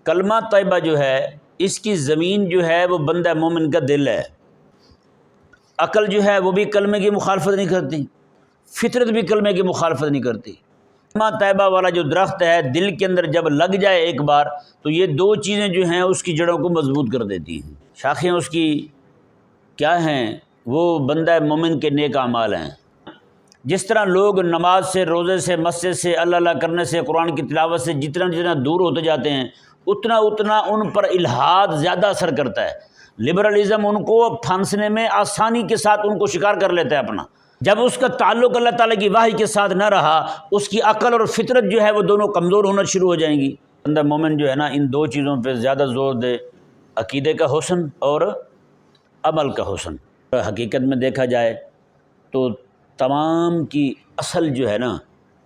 کلمہ طیبہ جو ہے اس کی زمین جو ہے وہ بندہ مومن کا دل ہے۔ عقل جو ہے وہ بھی کلمے کی مخالفت نہیں کرتی، فطرت بھی کلمے کی مخالفت نہیں کرتی۔ کلمہ طیبہ والا جو درخت ہے دل کے اندر جب لگ جائے ایک بار تو یہ دو چیزیں جو ہیں اس کی جڑوں کو مضبوط کر دیتی ہیں۔ شاخیں اس کی کیا ہیں؟ وہ بندہ مومن کے نیک اعمال ہیں۔ جس طرح لوگ نماز سے، روزے سے، مسجد سے، اللہ اللہ کرنے سے، قرآن کی تلاوت سے جتنا دور ہوتے جاتے ہیں اتنا ان پر الحاد زیادہ اثر کرتا ہے۔ لبرلزم ان کو پھانسنے میں آسانی کے ساتھ ان کو شکار کر لیتا ہے اپنا۔ جب اس کا تعلق اللہ تعالیٰ کی وحی کے ساتھ نہ رہا، اس کی عقل اور فطرت جو ہے وہ دونوں کمزور ہونا شروع ہو جائیں گی۔ بندہ مومن جو ہے نا ان دو چیزوں پہ زیادہ زور دے، عقیدے کا حسن اور عمل کا حسن۔ حقیقت میں دیکھا جائے تو تمام کی اصل جو ہے نا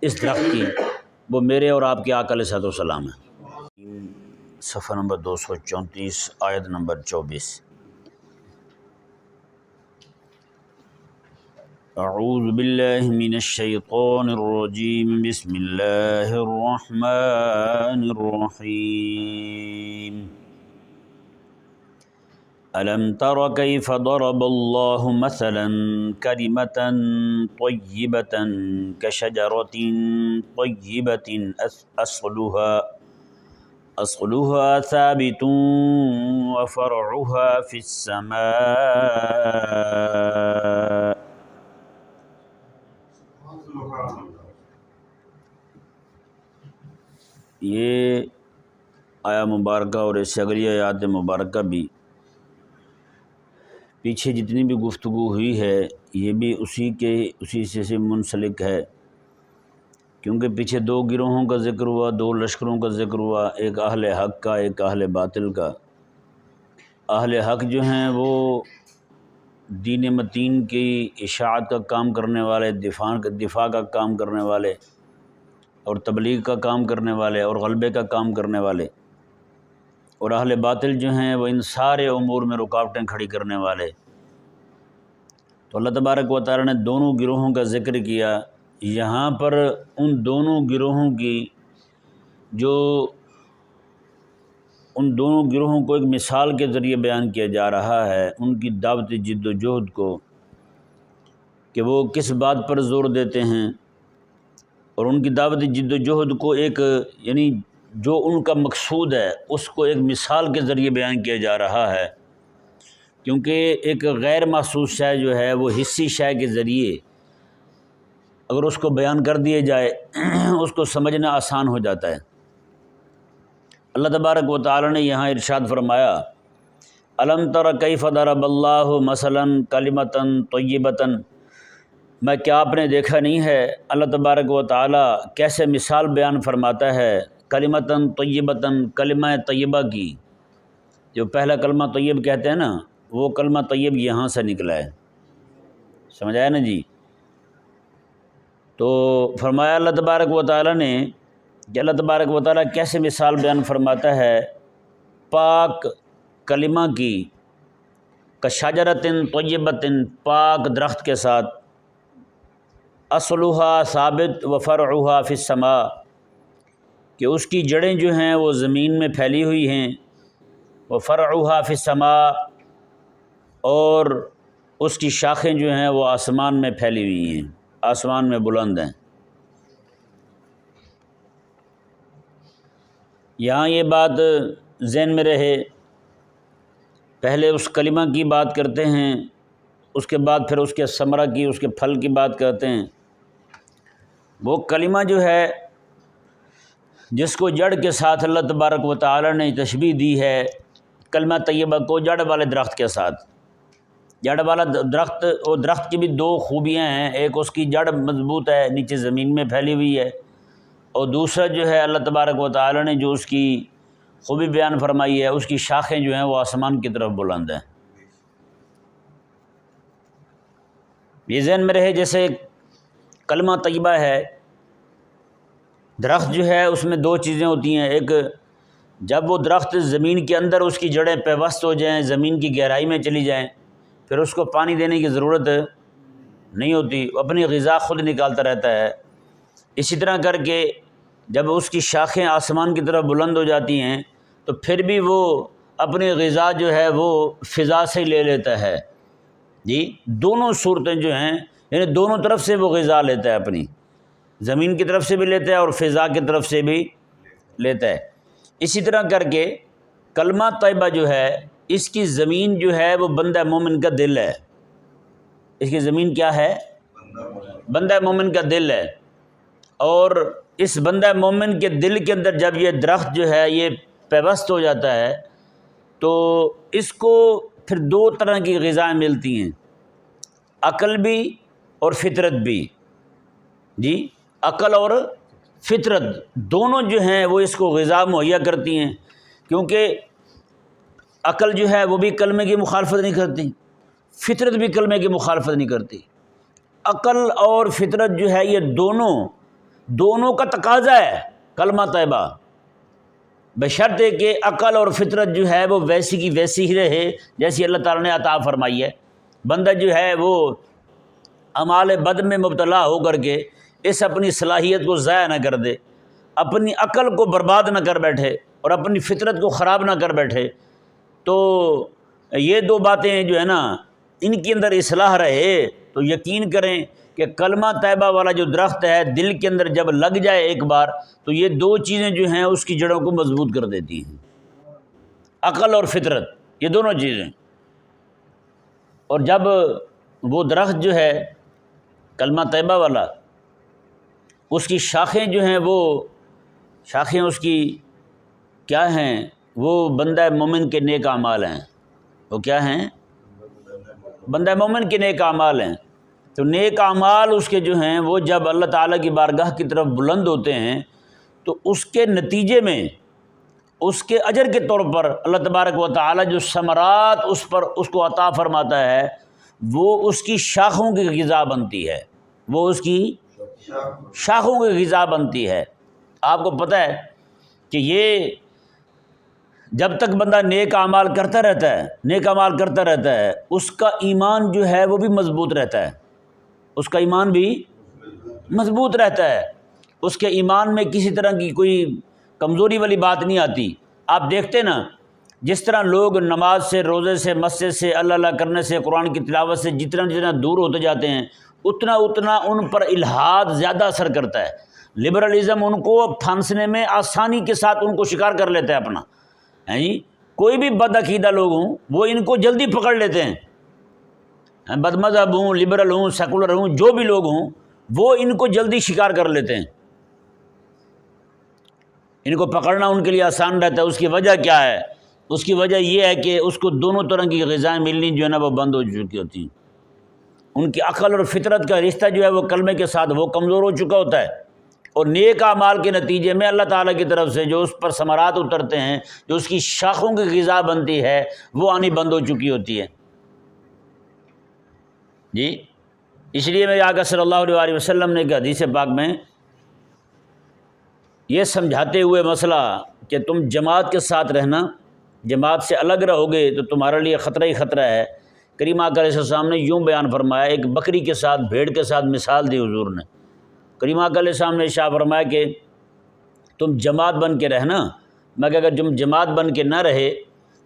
اس درخت کی وہ میرے اور آپ کے آقا علیہ الصلوۃ والسلام ہے۔ صفحہ نمبر 234 آیت نمبر 24۔ اعوذ باللہ من الشیطان الرجیم، بسم اللہ الرحمن الرحیم۔ ألم تر كيف ضرب الله مثلا كلمة طيبة كشجرة طيبة أصلها ثابت وفرعها في السماء۔ یہ آیا مبارکہ اور اس سے اگلی آیات مبارکہ بھی، پیچھے جتنی بھی گفتگو ہوئی ہے یہ بھی اسی سے منسلک ہے، کیونکہ پیچھے دو گروہوں کا ذکر ہوا، دو لشکروں کا ذکر ہوا، ایک اہل حق کا، ایک اہل باطل کا۔ اہل حق جو ہیں وہ دین متین کی اشاعت کا کام کرنے والے، دفاع کا کام کرنے والے اور تبلیغ کا کام کرنے والے اور غلبے کا کام کرنے والے، اور اہل باطل جو ہیں وہ ان سارے امور میں رکاوٹیں کھڑی کرنے والے۔ تو اللہ تبارک و تعالی نے دونوں گروہوں کا ذکر کیا۔ یہاں پر ان دونوں گروہوں کو ایک مثال کے ذریعے بیان کیا جا رہا ہے، ان کی دعوتی جد و جہد کو، کہ وہ کس بات پر زور دیتے ہیں، اور ان کی دعوتی جد و جہد کو یعنی جو ان کا مقصود ہے اس کو ایک مثال کے ذریعے بیان کیا جا رہا ہے، کیونکہ ایک غیر محسوس شے جو ہے وہ حسی شے کے ذریعے اگر اس کو بیان کر دیے جائے اس کو سمجھنا آسان ہو جاتا ہے۔ اللہ تبارک و تعالی نے یہاں ارشاد فرمایا، الم تر کیف ضرب اللہ مثلا کلمۃ طیبۃ، میں کیا آپ نے دیکھا نہیں ہے اللہ تبارک و تعالی کیسے مثال بیان فرماتا ہے کلمۃ طیبۃ، کلمہ طیبہ کی۔ جو پہلا کلمہ طیب کہتے ہیں نا وہ کلمہ طیب یہاں سے نکلا ہے، سمجھ آیا نا جی؟ تو فرمایا اللہ تبارک و تعالی نے کہ اللہ تبارک و تعالی کیسے مثال بیان فرماتا ہے پاک کلمہ کی، کشجرۃ طیبۃ، پاک درخت کے ساتھ، اصلها ثابت وفرعها فی السماء، کہ اس کی جڑیں جو ہیں وہ زمین میں پھیلی ہوئی ہیں، وفرعها فی السماء، اور اس کی شاخیں جو ہیں وہ آسمان میں پھیلی ہوئی ہیں، آسمان میں بلند ہیں۔ یہاں یہ بات ذہن میں رہے، پہلے اس کلمہ کی بات کرتے ہیں، اس کے بعد پھر اس کے ثمرہ کی، اس کے پھل کی بات کرتے ہیں۔ وہ کلمہ جو ہے جس کو جڑ کے ساتھ اللہ تبارک و تعالی نے تشبیہ دی ہے کلمہ طیبہ کو جڑ والے درخت کے ساتھ۔ جڑ والا درخت، وہ درخت کی بھی دو خوبیاں ہیں، ایک اس کی جڑ مضبوط ہے، نیچے زمین میں پھیلی ہوئی ہے، اور دوسرا جو ہے اللہ تبارک و تعالی نے جو اس کی خوبی بیان فرمائی ہے، اس کی شاخیں جو ہیں وہ آسمان کی طرف بلند ہیں۔ یہ ذہن میں رہے جیسے کلمہ طیبہ ہے، درخت جو ہے اس میں دو چیزیں ہوتی ہیں، ایک جب وہ درخت زمین کے اندر اس کی جڑیں پیوست ہو جائیں، زمین کی گہرائی میں چلی جائیں، پھر اس کو پانی دینے کی ضرورت نہیں ہوتی، وہ اپنی غذا خود نکالتا رہتا ہے۔ اسی طرح کر کے جب اس کی شاخیں آسمان کی طرف بلند ہو جاتی ہیں تو پھر بھی وہ اپنی غذا جو ہے وہ فضا سے لے لیتا ہے جی۔ دونوں صورتیں جو ہیں یعنی دونوں طرف سے وہ غذا لیتا ہے، اپنی زمین کی طرف سے بھی لیتا ہے اور فضا کی طرف سے بھی لیتا ہے۔ اسی طرح کر کے کلمہ طیبہ جو ہے اس کی زمین جو ہے وہ بندہ مومن کا دل ہے، اس کی زمین کیا ہے؟ بندہ مومن کا دل ہے، اور اس بندہ مومن کے دل کے اندر جب یہ درخت جو ہے یہ پیوست ہو جاتا ہے تو اس کو پھر دو طرح کی غذائیں ملتی ہیں، عقل بھی اور فطرت بھی جی۔ عقل اور فطرت دونوں جو ہیں وہ اس کو غذا مہیا کرتی ہیں، کیونکہ عقل جو ہے وہ بھی کلمے کی مخالفت نہیں کرتی، فطرت بھی کلمے کی مخالفت نہیں کرتی۔ عقل اور فطرت جو ہے یہ دونوں کا تقاضا ہے کلمہ طیبہ، بشرطے کہ عقل اور فطرت جو ہے وہ ویسی کی ویسی ہی رہے جیسی اللہ تعالیٰ نے عطا فرمائی ہے۔ بندہ جو ہے وہ اعمال بد میں مبتلا ہو کر کے اس اپنی صلاحیت کو ضائع نہ کر دے، اپنی عقل کو برباد نہ کر بیٹھے اور اپنی فطرت کو خراب نہ کر بیٹھے، تو یہ دو باتیں جو ہے نا ان کی اندر اصلاح رہے تو یقین کریں کہ کلمہ طیبہ والا جو درخت ہے دل کے اندر جب لگ جائے ایک بار تو یہ دو چیزیں جو ہیں اس کی جڑوں کو مضبوط کر دیتی ہیں، عقل اور فطرت، یہ دونوں چیزیں۔ اور جب وہ درخت جو ہے کلمہ طیبہ والا اس کی شاخیں جو ہیں وہ شاخیں اس کی کیا ہیں؟ وہ بندہ مومن کے نیک اعمال ہیں۔ وہ کیا ہیں؟ بندہ مومن کے نیک اعمال ہیں۔ تو نیک اعمال اس کے جو ہیں وہ جب اللہ تعالیٰ کی بارگاہ کی طرف بلند ہوتے ہیں تو اس کے نتیجے میں اس کے اجر کے طور پر اللہ تبارک و تعالیٰ جو ثمرات اس کو عطا فرماتا ہے وہ اس کی شاخوں کی غذا بنتی ہے، وہ اس کی شاخوں کی غذا بنتی ہے۔ آپ کو پتہ ہے کہ یہ جب تک بندہ نیک اعمال کرتا رہتا ہے اس کا ایمان جو ہے وہ بھی مضبوط رہتا ہے، اس کا ایمان بھی مضبوط رہتا ہے، اس کے ایمان میں کسی طرح کی کوئی کمزوری والی بات نہیں آتی۔ آپ دیکھتے نا جس طرح لوگ نماز سے، روزے سے، مسجد سے، اللہ کرنے سے، قرآن کی تلاوت سے جتنا دور ہوتے جاتے ہیں اتنا ان پر الحاد زیادہ اثر کرتا ہے۔ لبرلزم ان کو پھانسنے میں آسانی کے ساتھ ان کو شکار کر لیتا ہے اپنا، ہیں جی۔ کوئی بھی بد عقیدہ لوگ ہوں وہ ان کو جلدی پکڑ لیتے ہیں، بد مذہب ہوں، لبرل ہوں، سیکولر ہوں، جو بھی لوگ ہوں وہ ان کو جلدی شکار کر لیتے ہیں، ان کو پکڑنا ان کے لیے آسان رہتا ہے۔ اس کی وجہ کیا ہے؟ اس کی وجہ یہ ہے کہ اس کو دونوں طرح کی غذائیں ملنی جو ہے نا وہ بند ہو چکی ہوتی ہیں، ان کی عقل اور فطرت کا رشتہ جو ہے وہ کلمے کے ساتھ وہ کمزور ہو چکا ہوتا ہے، اور نیک اعمال کے نتیجے میں اللہ تعالیٰ کی طرف سے جو اس پر ثمرات اترتے ہیں، جو اس کی شاخوں کی غذا بنتی ہے وہ آنی بند ہو چکی ہوتی ہے جی۔ اس لیے میرے آقا صلی اللہ علیہ وسلم نے ایک حدیث پاک میں یہ سمجھاتے ہوئے مسئلہ کہ تم جماعت کے ساتھ رہنا، جماعت سے الگ رہو گے تو تمہارے لیے خطرہ ہی خطرہ ہے۔ کریم آقا علیہ السلام نے یوں بیان فرمایا، ایک بکری کے ساتھ، بھیڑ کے ساتھ مثال دی حضور نے۔ کریم آقا علیہ السلام نے ارشاد فرمایا کہ تم جماعت بن کے رہنا، مگر اگر تم جماعت بن کے نہ رہے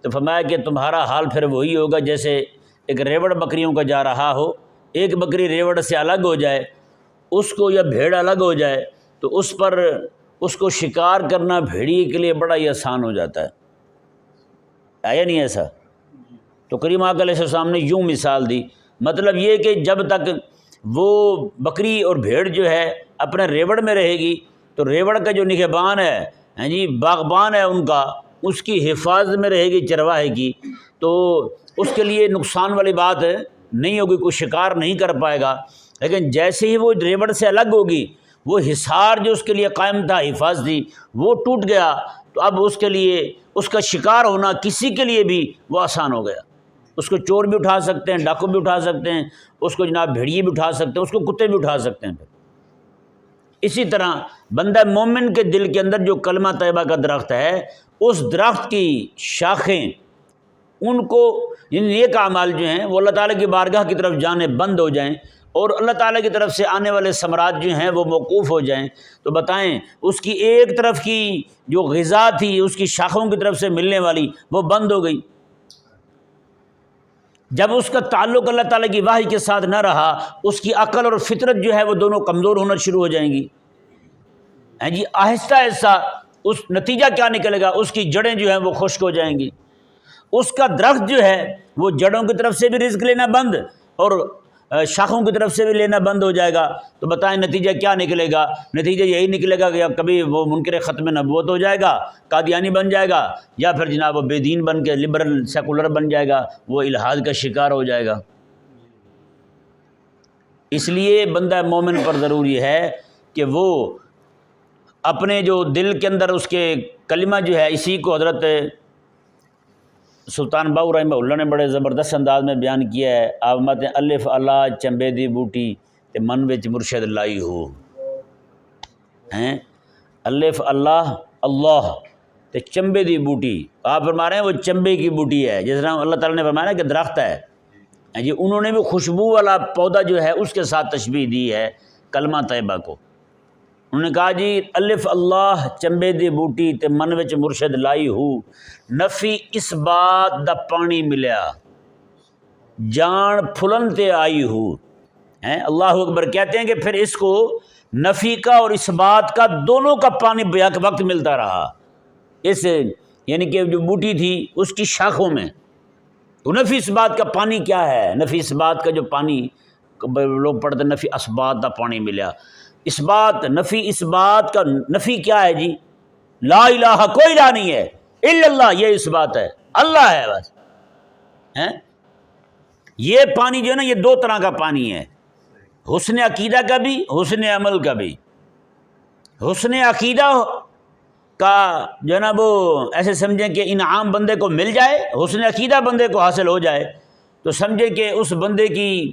تو فرمایا کہ تمہارا حال پھر وہی ہوگا جیسے ایک ریوڑ بکریوں کا جا رہا ہو، ایک بکری ریوڑ سے الگ ہو جائے، اس کو یا بھیڑ الگ ہو جائے تو اس کو شکار کرنا بھیڑیے کے لیے بڑا ہی آسان ہو جاتا ہے، آیا نہیں ایسا؟ تو کریم آقا علیہ السلام نے یوں مثال دی، مطلب یہ کہ جب تک وہ بکری اور بھیڑ جو ہے اپنے ریوڑ میں رہے گی تو ریوڑ کا جو نگہبان ہے جی، باغبان ہے ان کا، اس کی حفاظت میں رہے گی چرواہے کی، تو اس کے لیے نقصان والی بات نہیں ہوگی، کوئی شکار نہیں کر پائے گا۔ لیکن جیسے ہی وہ ریوڑ سے الگ ہوگی، وہ حصار جو اس کے لیے قائم تھا، حفاظت تھی، وہ ٹوٹ گیا، تو اب اس کے لیے اس کا شکار ہونا کسی کے لیے بھی وہ آسان ہو گیا۔ اس کو چور بھی اٹھا سکتے ہیں، ڈاکو بھی اٹھا سکتے ہیں، اس کو جناب بھیڑیے بھی اٹھا سکتے ہیں، اس کو کتے بھی اٹھا سکتے ہیں۔ اسی طرح بندہ مومن کے دل کے اندر جو کلمہ طیبہ کا درخت ہے، اس درخت کی شاخیں ان کو نیک اعمال جو ہیں وہ اللہ تعالیٰ کی بارگاہ کی طرف جانے بند ہو جائیں اور اللہ تعالیٰ کی طرف سے آنے والے ثمرات جو ہیں وہ موقوف ہو جائیں، تو بتائیں اس کی ایک طرف کی جو غذا تھی اس کی شاخوں کی طرف سے ملنے والی وہ بند ہو گئی۔ جب اس کا تعلق اللہ تعالیٰ کی وحی کے ساتھ نہ رہا، اس کی عقل اور فطرت جو ہے وہ دونوں کمزور ہونا شروع ہو جائیں گی۔ جی آہستہ آہستہ اس نتیجہ کیا نکلے گا، اس کی جڑیں جو ہیں وہ خشک ہو جائیں گی، اس کا درخت جو ہے وہ جڑوں کی طرف سے بھی رزق لینا بند اور شاخوں کی طرف سے بھی لینا بند ہو جائے گا۔ تو بتائیں نتیجہ کیا نکلے گا؟ نتیجہ یہی نکلے گا کہ کبھی وہ منکر ختم نبوت ہو جائے گا، قادیانی بن جائے گا، یا پھر جناب وہ بے دین بن کے لبرل سیکولر بن جائے گا، وہ الحاد کا شکار ہو جائے گا۔ اس لیے بندہ مومن پر ضروری ہے کہ وہ اپنے جو دل کے اندر اس کے کلمہ جو ہے، اسی کو حضرت سلطان باہو رحمہ اللہ نے بڑے زبردست انداز میں بیان کیا ہے۔ آپ مت الف اللہ چمبے دی بوٹی تے من وچ مرشد لائی ہو ہیں، الف اللہ اللہ تے چمبے دی بوٹی، آپ فرما رہے ہیں وہ چمبے کی بوٹی ہے، جس طرح اللہ تعالیٰ نے فرمایا کہ درخت ہے جی، انہوں نے بھی خوشبو والا پودا جو ہے اس کے ساتھ تشبیہ دی ہے کلمہ طیبہ کو۔ انہوں نے کہا جی الف اللہ چمبے دی بوٹی تے من وچ مرشد لائی ہو، نفی اس بات دا پانی ملیا، جان پھلن تے آئی ہو ہیں۔ اللہ اکبر کہتے ہیں کہ پھر اس کو نفی کا اور اس بات کا دونوں کا پانی بیک وقت ملتا رہا، اس یعنی کہ جو بوٹی تھی اس کی شاخوں میں۔ تو نفی اس بات کا پانی کیا ہے؟ نفی اس بات کا جو پانی لوگ پڑھتے نفی اس بات دا پانی ملیا، اس بات نفی اس بات کا نفی کیا ہے جی؟ لا الہ کوئی الہ نہیں ہے الا اللہ، یہ اس بات ہے، اللہ ہے بس ہیں۔ یہ پانی جو ہے نا یہ دو طرح کا پانی ہے، حسن عقیدہ کا بھی، حسن عمل کا بھی۔ حسن عقیدہ کا جو ہے نا وہ ایسے سمجھیں کہ انعام بندے کو مل جائے، حسن عقیدہ بندے کو حاصل ہو جائے تو سمجھیں کہ اس بندے کی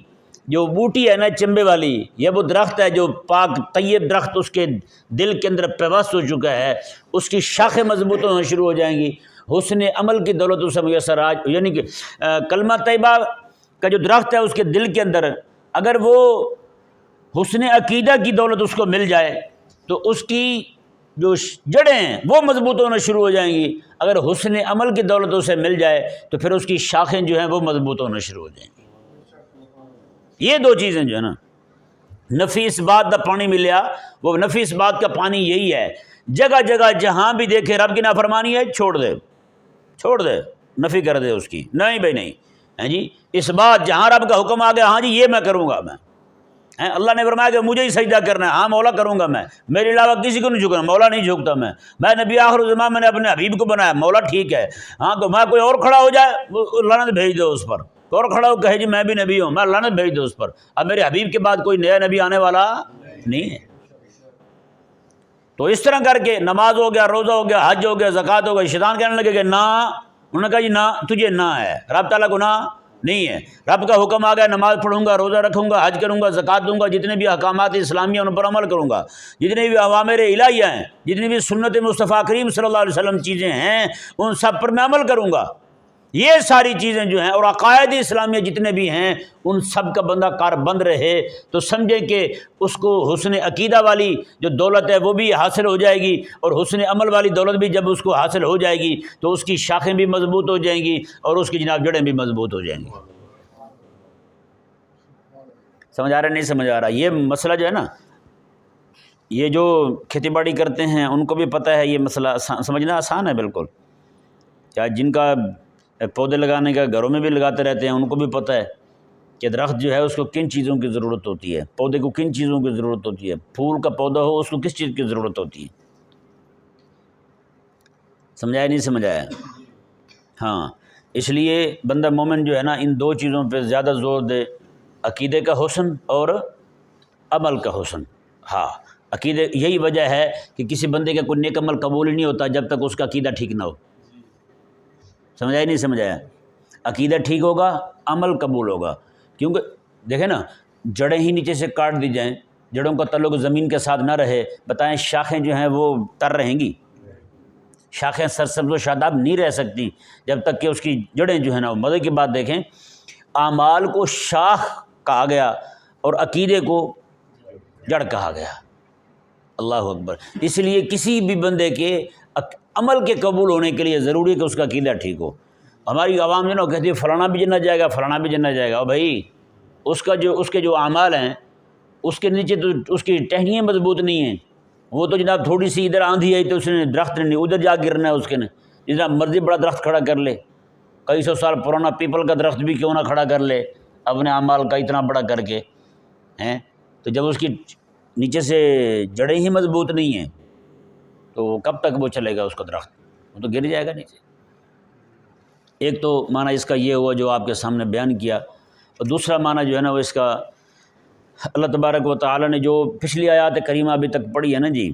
جو بوٹی ہے نا چمبے والی، یہ وہ درخت ہے جو پاک طیب درخت اس کے دل کے اندر پیوست ہو چکا ہے، اس کی شاخیں مضبوط ہونا شروع ہو جائیں گی، حسن عمل کی دولت اسے میسر یعنی کہ کلمہ طیبہ کا جو درخت ہے اس کے دل کے اندر اگر وہ حسن عقیدہ کی دولت اس کو مل جائے تو اس کی جو جڑیں ہیں وہ مضبوط ہونا شروع ہو جائیں گی، اگر حسن عمل کی دولت اسے مل جائے تو پھر اس کی شاخیں جو ہیں وہ مضبوط ہونا شروع ہو جائیں گی۔ یہ دو چیزیں جو ہے نا، نفی اس بات کا پانی ملیا، وہ نفی اس بات کا پانی یہی ہے، جگہ جگہ جہاں بھی دیکھے رب کی نافرمانی ہے چھوڑ دے، نفی کر دے اس کی، نہیں بھائی نہیں ہیں جی، اس بات جہاں رب کا حکم آ گیا ہاں جی یہ میں کروں گا، میں اللہ نے فرمایا کہ مجھے ہی سجدہ کرنا ہے، ہاں مولا کروں گا میں، میرے علاوہ کسی کو نہیں جھکنا، مولا نہیں جھکتا میں نبی آخر الزمان میں نے اپنے حبیب کو بنایا، مولا ٹھیک ہے ہاں تو میں کوئی اور کھڑا ہو جائے اللہ نے بھیج دو اس پر، اور کھڑا ہو کہے جی میں بھی نبی ہوں، میں اللہ نے بھیج دو اس پر، اب میرے حبیب کے بعد کوئی نیا نبی آنے والا نہیں ہے۔ تو اس طرح کر کے نماز ہو گیا، روزہ ہو گیا، حج ہو گیا، زکوٰۃ ہو گیا، شیطان کہنے لگے کہ نہ، انہوں نے کہا جی نہ تجھے نہ ہے، رب تعالیٰ کو نہ نہیں ہے، رب کا حکم آ گیا نماز پڑھوں گا، روزہ رکھوں گا، حج کروں گا، زکوٰۃ دوں گا، جتنے بھی احکامات اسلامیہ ان پر عمل کروں گا، جتنے بھی اوامر الہیہ ہیں، جتنی بھی سنت مصطفیٰ کریم صلی اللہ علیہ وسلم چیزیں ہیں ان سب پر میں عمل کروں گا۔ یہ ساری چیزیں جو ہیں اور عقائد اسلامیہ جتنے بھی ہیں ان سب کا بندہ کار بند رہے تو سمجھے کہ اس کو حسن عقیدہ والی جو دولت ہے وہ بھی حاصل ہو جائے گی، اور حسن عمل والی دولت بھی جب اس کو حاصل ہو جائے گی تو اس کی شاخیں بھی مضبوط ہو جائیں گی اور اس کی جناب جڑیں بھی مضبوط ہو جائیں گی۔ سمجھ آ رہا ہے نہیں سمجھ آ رہا؟ یہ مسئلہ جو ہے نا، یہ جو کھیتی باڑی کرتے ہیں ان کو بھی پتہ ہے یہ مسئلہ سمجھنا آسان ہے بالکل، کیا جن کا پودے لگانے کا گھروں میں بھی لگاتے رہتے ہیں ان کو بھی پتہ ہے کہ درخت جو ہے اس کو کن چیزوں کی ضرورت ہوتی ہے، پودے کو کن چیزوں کی ضرورت ہوتی ہے، پھول کا پودا ہو اس کو کس چیز کی ضرورت ہوتی ہے۔ سمجھایا نہیں سمجھایا؟ ہاں، اس لیے بندہ مومن جو ہے نا ان دو چیزوں پہ زیادہ زور دے، عقیدے کا حسن اور عمل کا حسن۔ ہاں، عقیدے یہی وجہ ہے کہ کسی بندے کا کوئی نیک عمل قبول ہی نہیں ہوتا جب تک اس کا عقیدہ ٹھیک نہ ہو۔ سمجھایا نہیں سمجھایا؟ عقیدہ ٹھیک ہوگا عمل قبول ہوگا، کیونکہ دیکھیں نا جڑیں ہی نیچے سے کاٹ دی جائیں، جڑوں کا تعلق زمین کے ساتھ نہ رہے، بتائیں شاخیں جو ہیں وہ تر رہیں گی؟ شاخیں سرسبز و شاداب نہیں رہ سکتی جب تک کہ اس کی جڑیں جو ہیں نا، مزے کی بات دیکھیں، اعمال کو شاخ کہا گیا اور عقیدے کو جڑ کہا گیا۔ اللہ اکبر۔ اس لیے کسی بھی بندے کے عمل کے قبول ہونے کے لیے ضروری ہے کہ اس کا عقیدہ ٹھیک ہو۔ ہماری عوام جو نا کہتی ہے فلانا بھی جنت جائے گا، فلانا بھی جنت جائے گا، اور بھائی اس کے جو اعمال ہیں اس کے نیچے تو اس کی ٹہنیاں مضبوط نہیں ہیں۔ وہ تو جناب تھوڑی سی ادھر آندھی آئی تو اس نے درخت نہیں ادھر جا گرنا ہے، اس کے نے جتنا مرضی بڑا درخت کھڑا کر لے، کئی سو سال پرانا پیپل کا درخت بھی کیوں نہ کھڑا کر لے اپنے اعمال کا اتنا بڑا کر کے ہیں، تو جب اس کی نیچے سے جڑیں ہی مضبوط نہیں ہیں تو کب تک وہ چلے گا اس کا درخت، وہ تو گر جائے گا نیچے۔ ایک تو معنی اس کا یہ ہوا جو آپ کے سامنے بیان کیا، اور دوسرا معنی جو ہے نا وہ اس کا اللہ تبارک و تعالی نے جو پچھلی آیات کریمہ ابھی تک پڑھی ہے نا جی،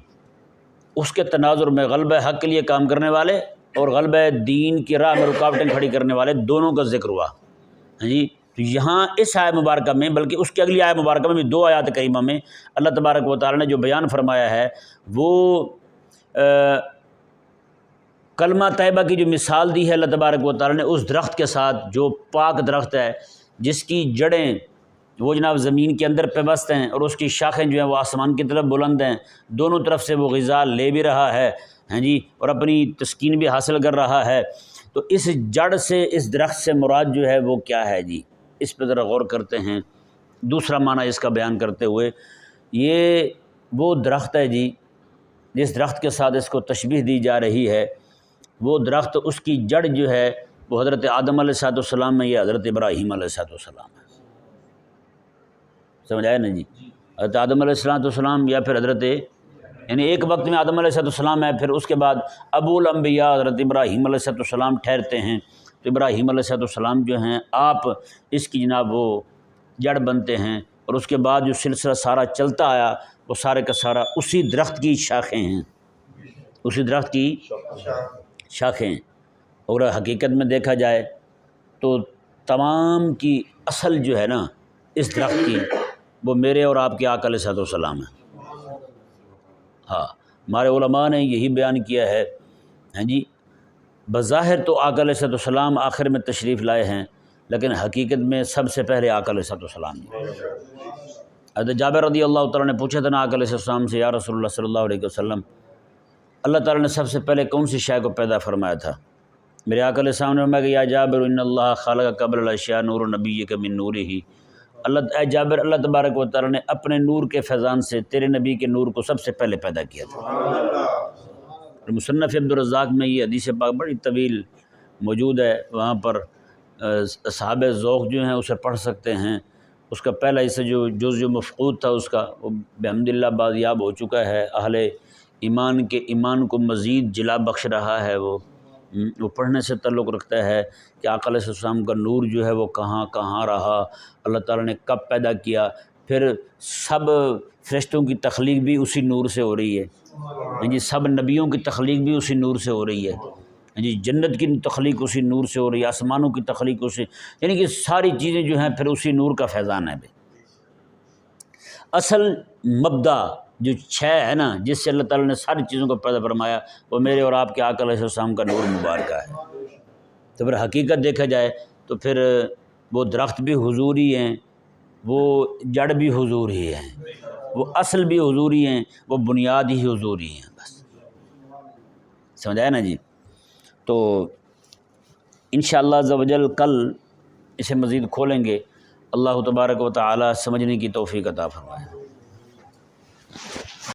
اس کے تناظر میں غلبہ حق کے لیے کام کرنے والے اور غلبہ دین کی راہ میں رکاوٹیں کھڑی کرنے والے دونوں کا ذکر ہوا ہاں جی۔ تو یہاں اس آیت مبارکہ میں بلکہ اس کی اگلی آیت مبارکہ میں بھی 2 آیات کریمہ میں اللہ تبارک و تعالی نے جو بیان فرمایا ہے وہ کلمہ طیبہ کی جو مثال دی ہے اللہ تبارک و تعالی نے اس درخت کے ساتھ جو پاک درخت ہے جس کی جڑیں وہ جناب زمین کے اندر پیوست ہیں اور اس کی شاخیں جو ہیں وہ آسمان کی طرف بلند ہیں، دونوں طرف سے وہ غذا لے بھی رہا ہے ہاں جی اور اپنی تسکین بھی حاصل کر رہا ہے۔ تو اس جڑ سے اس درخت سے مراد جو ہے وہ کیا ہے جی، اس پہ ذرا غور کرتے ہیں۔ دوسرا معنی اس کا بیان کرتے ہوئے یہ وہ درخت ہے جی جس درخت کے ساتھ اس کو تشبیہ دی جا رہی ہے، وہ درخت اس کی جڑ جو ہے وہ حضرت آدم علیہ السلام میں یا حضرت ابراہیم علیہ السلام ہے۔ سمجھ آیا نا جی؟ حضرت آدم علیہ السلام یا پھر حضرت یعنی ایک وقت میں آدم علیہ السلام ہے، پھر اس کے بعد ابو الانبیاء حضرت ابراہیم علیہ السلام ٹھہرتے ہیں۔ تو ابراہیم علیہ السلام جو ہیں آپ اس کی جناب وہ جڑ بنتے ہیں، اور اس کے بعد جو سلسلہ سارا چلتا آیا وہ سارے کا سارا اسی درخت کی شاخیں ہیں، اسی درخت کی شاخیں ہیں۔ اور حقیقت میں دیکھا جائے تو تمام کی اصل جو ہے نا اس درخت کی وہ میرے اور آپ کے آقا علیہ السلام ہیں۔ ہاں ہمارے علماء نے یہی بیان کیا ہے ہاں جی، بظاہر تو آقا علیہ السلام آخر میں تشریف لائے ہیں، لیکن حقیقت میں سب سے پہلے آقا علیہ السلام ہیں۔ حضرت جابر رضی اللہ تعالیٰ نے پوچھا تھا نا آقا علیہ السلام سے، یا رسول اللہ صلی اللہ علیہ وسلم اللہ تعالیٰ نے سب سے پہلے کون سی شے کو پیدا فرمایا تھا؟ میرے آقا علیہ السلام نے فرمایا کہ یا جابر ان اللہ خلق قبل الاشیاء نور نبیک من نورہ، اے جابر اللہ تبارک و تعالیٰ نے اپنے نور کے فیضان سے تیرے نبی کے نور کو سب سے پہلے پیدا کیا تھا۔ مصنف عبدالرزاق میں یہ حدیث پاک بڑی طویل موجود ہے، وہاں پر اصحاب ذوق جو ہیں اسے پڑھ سکتے ہیں۔ اس کا پہلا حصہ جو جز مفقود تھا اس کا وہ بحمد اللہ بازیاب ہو چکا ہے، اہل ایمان کے ایمان کو مزید جلا بخش رہا ہے، وہ پڑھنے سے تعلق رکھتا ہے کہ آقا علیہ السلام کا نور جو ہے وہ کہاں کہاں رہا، اللہ تعالیٰ نے کب پیدا کیا، پھر سب فرشتوں کی تخلیق بھی اسی نور سے ہو رہی ہے جی، سب نبیوں کی تخلیق بھی اسی نور سے ہو رہی ہے جی، جنت کی تخلیق اسی نور سے ہو رہی ہے، آسمانوں کی تخلیق اسی، یعنی کہ ساری چیزیں جو ہیں پھر اسی نور کا فیضان ہے۔ اصل مبدا جو ہے نا جس سے اللہ تعالیٰ نے ساری چیزوں کو پیدا فرمایا وہ میرے اور آپ کے آقا علیہ السلام کا نور مبارکہ ہے۔ تو پھر حقیقت دیکھا جائے تو پھر وہ درخت بھی حضور ہی ہیں، وہ جڑ بھی حضور ہی ہیں، وہ اصل بھی حضور ہی ہیں، وہ بنیاد ہی حضور ہی ہیں، بس سمجھ آیا نا جی؟ تو انشاءاللہ عز و جل کل اسے مزید کھولیں گے۔ اللہ تبارک و تعالی سمجھنے کی توفیق عطا فرمائے۔